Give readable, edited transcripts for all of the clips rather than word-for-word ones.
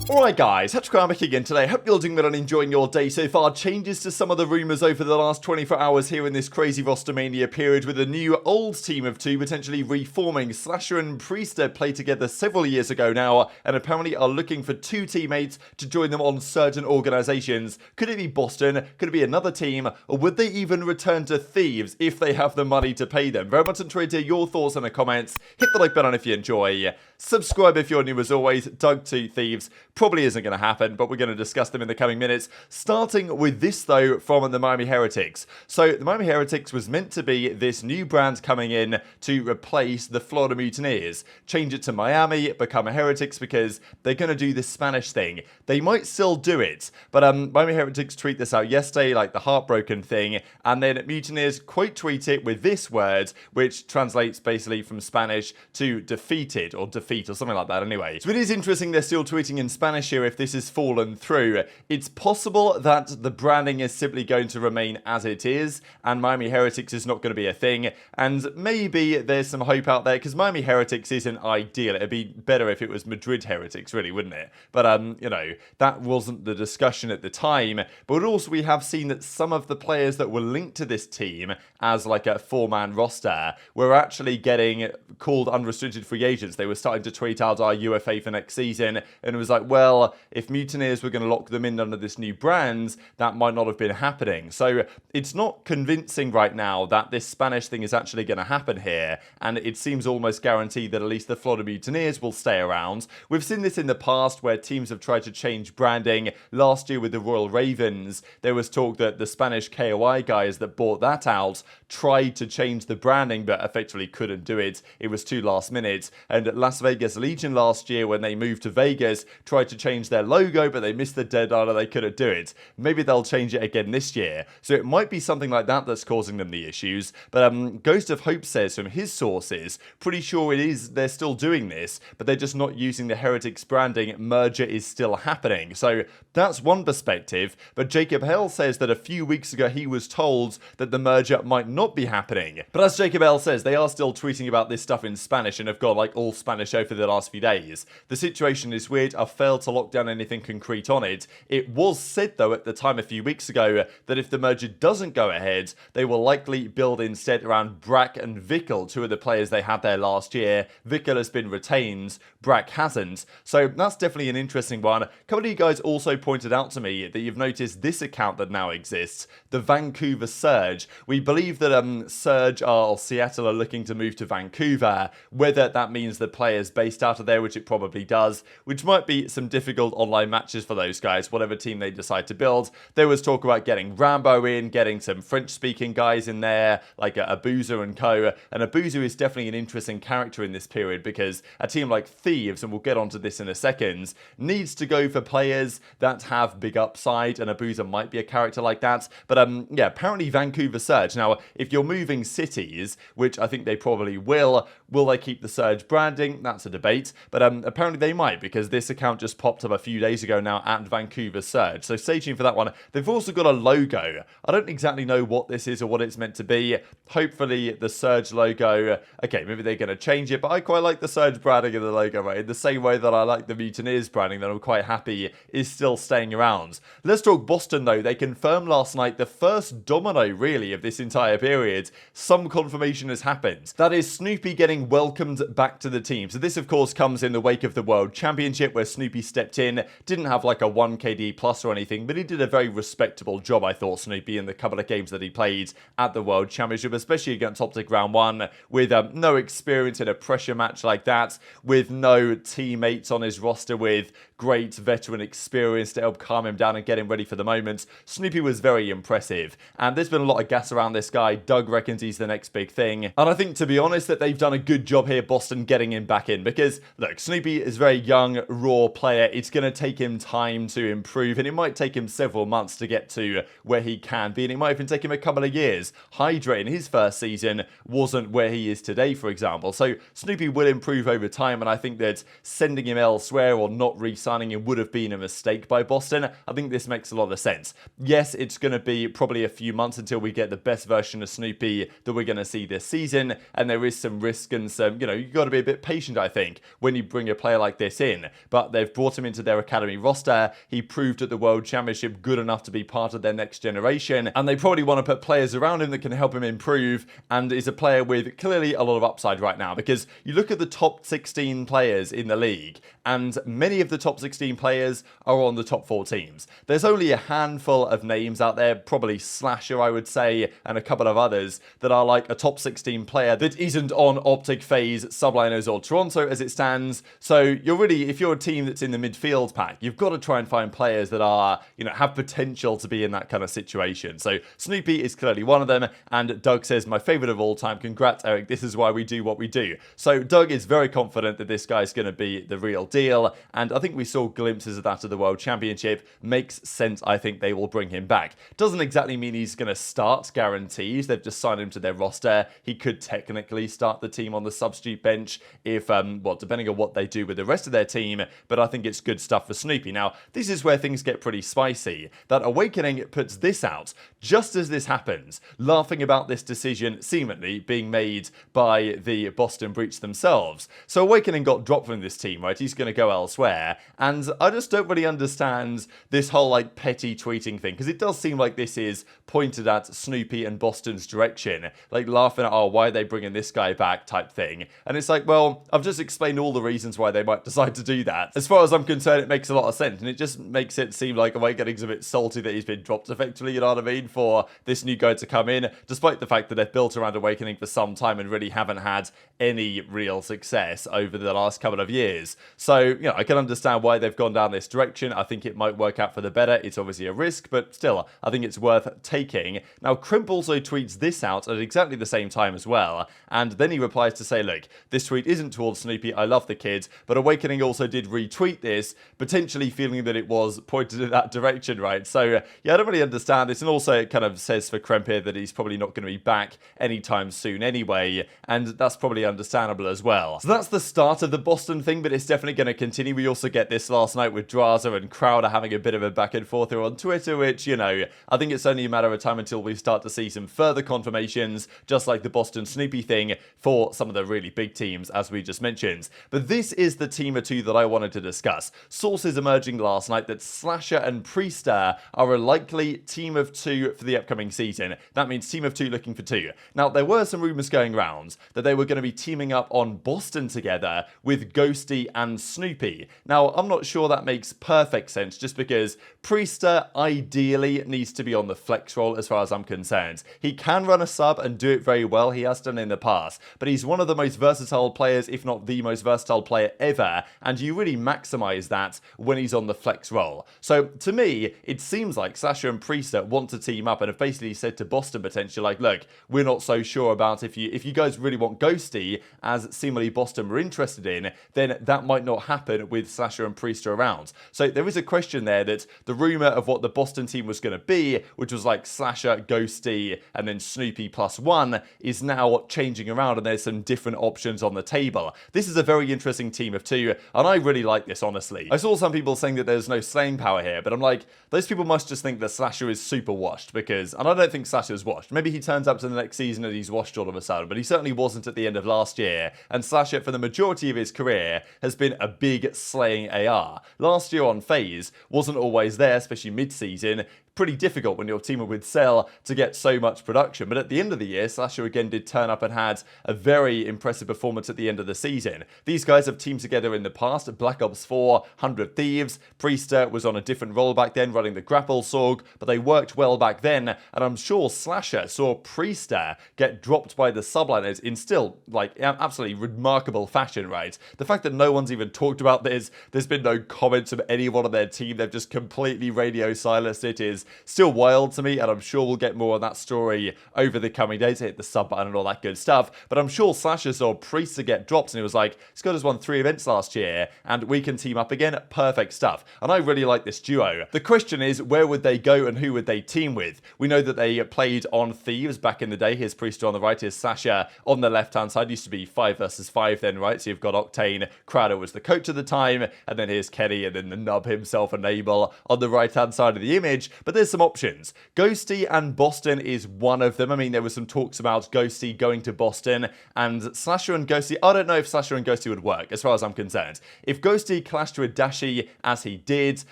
Alright guys, TacticalRab again today. Hope you're doing well and enjoying your day so far. Changes to some of the rumours over the last 24 hours here in this crazy roster mania period, with a new old team of two potentially reforming. SlasheR and Priestahh played together several years ago now and apparently are looking for two teammates to join them on certain organisations. Could it be Boston? Could it be another team? Or would they even return to Thieves if they have the money to pay them? Very much enjoyed to hear your thoughts in the comments. Hit the like button if you enjoy. Subscribe if you're new as always. Doug to Thieves. Probably isn't going to happen, but we're going to discuss them in the coming minutes. Starting with this, though, from the Miami Heretics. So, the Miami Heretics was meant to be this new brand coming in to replace the Florida Mutineers. Change it to Miami, become a Heretics, because they're going to do this Spanish thing. They might still do it, but Miami Heretics tweet this out yesterday, like the heartbroken thing, and then Mutineers quote tweet it with this word, which translates basically from Spanish to defeated, or defeat, or something like that anyway. So it is interesting they're still tweeting in Spanish here if this has fallen through. It's possible that the branding is simply going to remain as it is and Miami Heretics is not going to be a thing, and maybe there's some hope out there because Miami Heretics isn't ideal. It'd be better if it was Madrid Heretics, really, wouldn't it? But you know, that wasn't the discussion at the time. But also we have seen that some of the players that were linked to this team as like a four-man roster were actually getting called unrestricted free agents. They were starting to tweet out our UFA for next season, and it was like, well, if Mutineers were going to lock them in under this new brand, that might not have been happening. So it's not convincing right now that this Spanish thing is actually going to happen here, and it seems almost guaranteed that at least the Florida Mutineers will stay around. We've seen this in the past where teams have tried to change branding. Last year with the Royal Ravens, there was talk that the Spanish KOI guys that bought that out tried to change the branding but effectively couldn't do it. It was too last minute. And Las Vegas Legion last year, when they moved to Vegas, tried to change their logo but they missed the deadline and they couldn't do it. Maybe they'll change it again this year. So it might be something like that that's causing them the issues. But Ghost of Hope says from his sources, pretty sure it is, they're still doing this, but they're just not using the Heretics branding. Merger is still happening. So that's one perspective. But Jacob Hell says that a few weeks ago he was told that the merger might not be happening. But as Jacob L says, they are still tweeting about this stuff in Spanish and have got like all Spanish over the last few days. The situation is weird. I've failed to lock down anything concrete on it. It was said though at the time a few weeks ago that if the merger doesn't go ahead, they will likely build instead around Brack and Vickel, two of the players they had there last year. Vickel has been retained, Brack hasn't. So that's definitely an interesting one. A couple of you guys also pointed out to me that you've noticed this account that now exists, the Vancouver Surge. We believe that Surge or Seattle are looking to move to Vancouver. Whether that means the players based out of there, which it probably does, which might be some difficult online matches for those guys, whatever team they decide to build. There was talk about getting Rambo in, getting some French-speaking guys in there, like aBeZy and co. And aBeZy is definitely an interesting character in this period because a team like Thieves, and we'll get onto this in a second, needs to go for players that have big upside, and aBeZy might be a character like that. But yeah, apparently Vancouver Surge. Now, if you're moving cities, which I think they probably will they keep the Surge branding? That's a debate. But apparently they might, because this account just popped up a few days ago now at Vancouver Surge. So stay tuned for that one. They've also got a logo. I don't exactly know what this is or what it's meant to be. Hopefully the Surge logo, okay, maybe they're going to change it, but I quite like the Surge branding in the logo, right? In the same way that I like the Mutineers branding that I'm quite happy is still staying around. Let's talk Boston though. They confirmed last night the first domino really of this entire period. Some confirmation has happened. That is Snoopy getting welcomed back to the team. So this of course comes in the wake of the World Championship where Snoopy stepped in, didn't have like a 1 KD plus or anything, but he did a very respectable job, I thought, Snoopy, in the couple of games that he played at the World Championship, especially against OpTic round 1, with no experience in a pressure match like that, with no teammates on his roster with great veteran experience to help calm him down and get him ready for the moment. Snoopy was very impressive, and there's been a lot of gas around this guy. Doug reckons he's the next big thing, and I think, to be honest, that they've done a good job here, Boston, getting him back in, because look, Snoopy is a very young, raw player. It's going to take him time to improve, and it might take him several months to get to where he can be, and it might even take him a couple of years. Hydra in his first season wasn't where he is today, for example, so Snoopy will improve over time, and I think that sending him elsewhere or not re-signing him would have been a mistake by Boston. I think this makes a lot of sense. Yes, it's going to be probably a few months until we get the best version of Snoopy that we're going to see this season, and there is some risk and some, you know, you've got to be a bit patient, I think, when you bring a player like this in, but they've brought him into their academy roster. He proved at the World Championship good enough to be part of their next generation, and they probably want to put players around him that can help him improve, and is a player with clearly a lot of upside right now, because you look at the top 16 players in the league, and many of the top 16 players are on the top 4 teams. There's only a handful of names out there, probably SlasheR, I would say, and a couple of others, that are like a top 16 player that isn't on OpTic, FaZe, Subliners, or Toronto as it stands. So you're really, if you're a team that's in the midfield pack, you've got to try and find players that are, have potential to be in that kind of situation. So Snoopy is clearly one of them, and Doug says, my favorite of all time, congrats Eric, this is why we do what we do. So Doug is very confident that this guy's going to be the real deal, and I think we saw glimpses of that at the World Championship. Makes sense, I think they will bring him back. Doesn't exactly mean he's going to start, guarantees. They've just signed him to their roster. He could technically start the team on the substitute bench if, depending on what they do with the rest of their team, but I think it's good stuff for Snoopy. Now, this is where things get pretty spicy. That Awakening puts this out just as this happens, laughing about this decision seemingly being made by the Boston Breach themselves. So Awakening got dropped from this team, right? He's going to go elsewhere, and I just don't really understand this whole like petty tweeting thing, because it does seem like this is pointed at Snoopy and Boston's direction, like laughing at, oh, why are they bringing this guy back type thing. And it's like, well, I've just explained all the reasons why they might decide to do that. As far as I'm concerned, it makes a lot of sense, and it just makes it seem like Awakening's a bit salty that he's been dropped effectively, you know what I mean, for this new guy to come in, despite the fact that they've built around Awakening for some time and really haven't had any real success over the last couple of years. So, I can understand why they've gone down this direction. I think it might work out for the better. It's obviously a risk, but still, I think it's worth taking. Now, Crimp also tweets this out at exactly the same time as well, and then he replies to say, look, this tweet isn't towards Snoopy, I love the kid, but Awakening also did retweet this, potentially feeling that it was pointed in that direction, right? So, yeah, I don't really understand this, and also it kind of says for Crimp here that he's probably not going to be back anytime soon anyway, and that's probably understandable as well. So that's the start of the Boston thing, but it's definitely going to continue. We also get this last night with Drazah and Crowder having a bit of a back and forth here on Twitter, which, I think it's only a matter of time until we start to see some further confirmations, just like the Boston Snoopy thing, for some of the really big teams, as we just mentioned. But this is the team of two that I wanted to discuss. Sources emerging last night that SlasheR and Priestahh are a likely team of two for the upcoming season. That means team of two looking for two. Now, there were some rumors going around that they were going to be teaming up on Boston together with Ghosty and Snoopy. Now, I'm not sure that makes perfect sense, just because Priestahh ideally needs to be on the flex role as far as I'm concerned. He can run a sub and do it very well. He has done in the past, but he's one of the most versatile players, if not the most versatile player ever, and you really maximize that when he's on the flex role. So to me, it seems like SlasheR and Priestahh want to team up and have basically said to Boston potentially, like, look, we're not so sure about if you guys really want Ghosty, as seemingly Boston were interested in, then that might not happen with SlasheR and Priestahh around. So there is a question there that the rumor of what the Boston team was going to be, which was like SlasheR, Ghosty, and then Snoopy +1, is now changing around, and there's some different options on the table. This is a very interesting team of two, and I really like this, honestly. I saw some people saying that there's no slaying power here, but I'm like, those people must just think that SlasheR is super washed, and I don't think SlasheR is washed. Maybe he turns up to the next season and he's washed all of a sudden, but he certainly wasn't at the end of last year, and SlasheR, for the majority of his career, has been a big slaying AR. Last year on FaZe wasn't always there, especially mid-season. Pretty difficult when you're teaming with Cell to get so much production, but at the end of the year, SlasheR again did turn up and had a very impressive performance at the end of the season. These guys have teamed together in the past at Black Ops 4, 100 Thieves. Priestahh was on a different role back then, running the grapple sorg, but they worked well back then, and I'm sure SlasheR saw Priestahh get dropped by the subliners in still, like, absolutely remarkable fashion, right? The fact that no one's even talked about this, there's been no comments from anyone on their team, they've just completely radio silenced it, is still wild to me, and I'm sure we'll get more on that story over the coming days. Hit the sub button and all that good stuff, but I'm sure SlasheR saw Priestahh get dropped, and it was like, this guy has won 3 events last year, and we can team up again. Perfect stuff, and I really like this duo. The question is, where would they go and who would they team with? We know that they played on Thieves back in the day. Here's Priestahh on the right, here's SlasheR on the left-hand side. Used to be 5 versus 5 then, right? So you've got Octane, Crowder was the coach at the time, and then here's Kenny, and then the nub himself and Abel on the right-hand side of the image. But there's some options. Ghosty and Boston is one of them. I mean, there was some talks about Ghosty going to Boston, and SlasheR and Ghosty, I don't know if SlasheR and Ghosty would work, as far as I'm concerned. If Ghosty clashed with Dashy, as he did,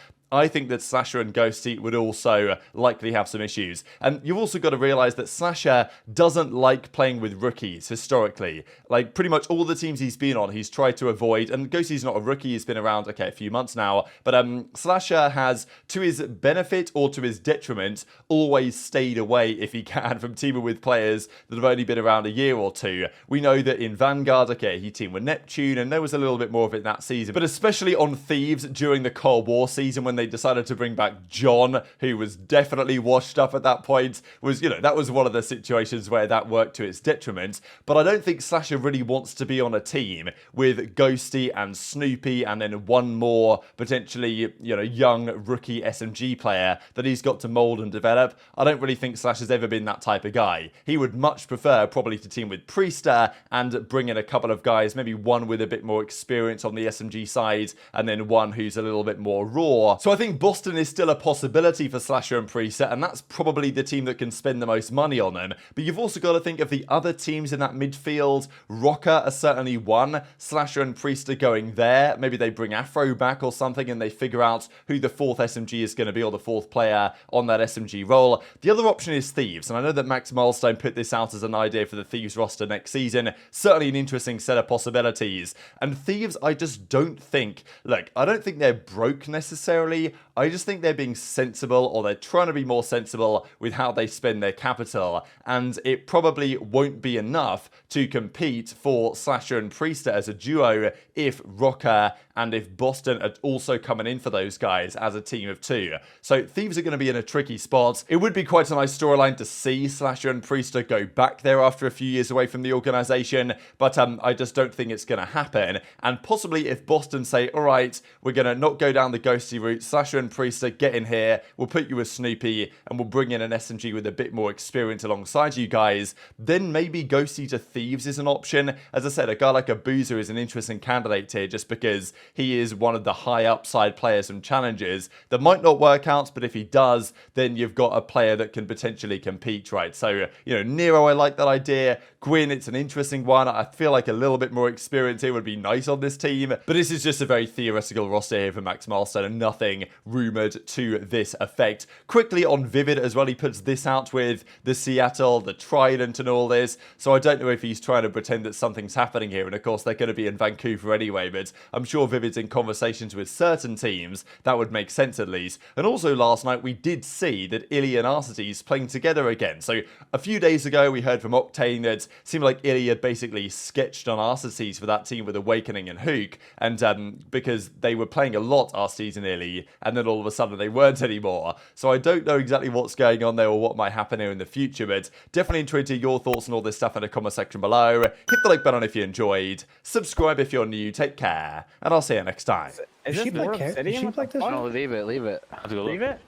I think that SlasheR and Ghosty would also likely have some issues. And you've also got to realize that SlasheR doesn't like playing with rookies historically. Like, pretty much all the teams he's been on, he's tried to avoid. And Ghosty's not a rookie, he's been around, okay, a few months now. But SlasheR has, to his benefit or to his detriment, always stayed away, if he can, from teaming with players that have only been around a year or two. We know that in Vanguard, okay, he teamed with Neptune, and there was a little bit more of it that season. But especially on Thieves during the Cold War season, when they decided to bring back John, who was definitely washed up at that point, was, you know, that was one of the situations where that worked to its detriment. But I don't think SlasheR really wants to be on a team with Ghosty and Snoopy and then one more potentially, you know, young rookie SMG player that he's got to mold and develop. I don't really think SlasheR's ever been that type of guy. He would much prefer probably to team with Priestahh and bring in a couple of guys, maybe one with a bit more experience on the SMG side and then one who's a little bit more raw. So I think Boston is still a possibility for SlasheR and Priestahh, and that's probably the team that can spend the most money on them. But you've also got to think of the other teams in that midfield. Rokkr are certainly one. SlasheR and Priestahh going there. Maybe they bring Afro back or something and they figure out who the fourth SMG is going to be, or the fourth player on that SMG role. The other option is Thieves, and I know that Max Milestone put this out as an idea for the Thieves roster next season. Certainly an interesting set of possibilities. And Thieves, I just don't think, look, I don't think they're broke necessarily. I just think they're being sensible, or they're trying to be more sensible with how they spend their capital, and it probably won't be enough to compete for SlasheR and Priestahh as a duo if Rokkr and if Boston are also coming in for those guys as a team of two. So Thieves are going to be in a tricky spot. It would be quite a nice storyline to see SlasheR and Priestahh go back there after a few years away from the organization, but I just don't think it's going to happen. And possibly if Boston say, all right, we're going to not go down the Ghosty route, SlasheR and Priestahh, get in here, we'll put you with Snoopy, and we'll bring in an SMG with a bit more experience alongside you guys, then maybe Ghosty to Thieves is an option. As I said, a guy like aBeZy is an interesting candidate here, just because he is one of the high upside players from challenges that might not work out, but if he does, then you've got a player that can potentially compete, right? So, you know, Nero, I like that idea. Gwyn, it's an interesting one. I feel like a little bit more experience here would be nice on this team, but this is just a very theoretical roster here for Max Milestone and nothing rumored to this effect. Quickly on Vivid as well, he puts this out with the Seattle, the Trident and all this, so I don't know if he's trying to pretend that something's happening here, and of course they're going to be in Vancouver anyway, but I'm sure Vivid's in conversations with certain teams. That would make sense at least. And also last night we did see that iLLeY and Arcitys playing together again. So a few days ago we heard from Octane that it seemed like iLLeY had basically sketched on Arcitys for that team with Awakening and Huke, and because they were playing a lot Arcitys and iLLeY, and then all of a sudden they weren't anymore. So I don't know exactly what's going on there or what might happen here in the future, but definitely intrigued to your thoughts on all this stuff in the comment section below. Hit the like button if you enjoyed, subscribe if you're new, take care, and I'll see you next time. Is this more obsidian? Sheep like this? No, leave it. Leave it. Leave it?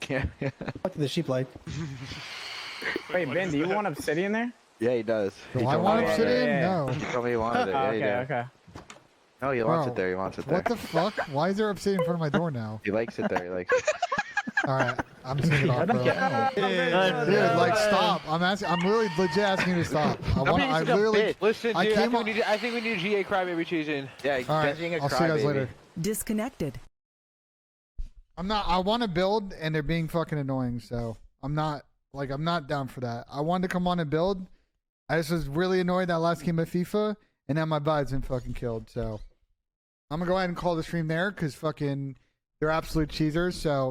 Yeah. What do the sheep like? Wait, Ben, do you want obsidian there? Yeah, he does. Do I want obsidian? yeah. No. He told me he wanted it. Yeah, he Okay, did. okay. No, he wants it there. He wants it there. What the fuck? Why is there obsidian in front of my door now? He likes it there. He likes it. Alright, I'm just gonna get off, bro. Dude, like, stop. I'm really legit asking you to stop. I literally... Listen, I dude, came I think we need a GA Crybaby season. Yeah, Alright, I'll see you guys later. Disconnected. I want to build, and they're being fucking annoying, so I'm not down for that. I wanted to come on and build. I just was really annoyed that last game of FIFA, and now my bud's been fucking killed, so I'm gonna go ahead and call the stream there, because fucking they're absolute cheesers, so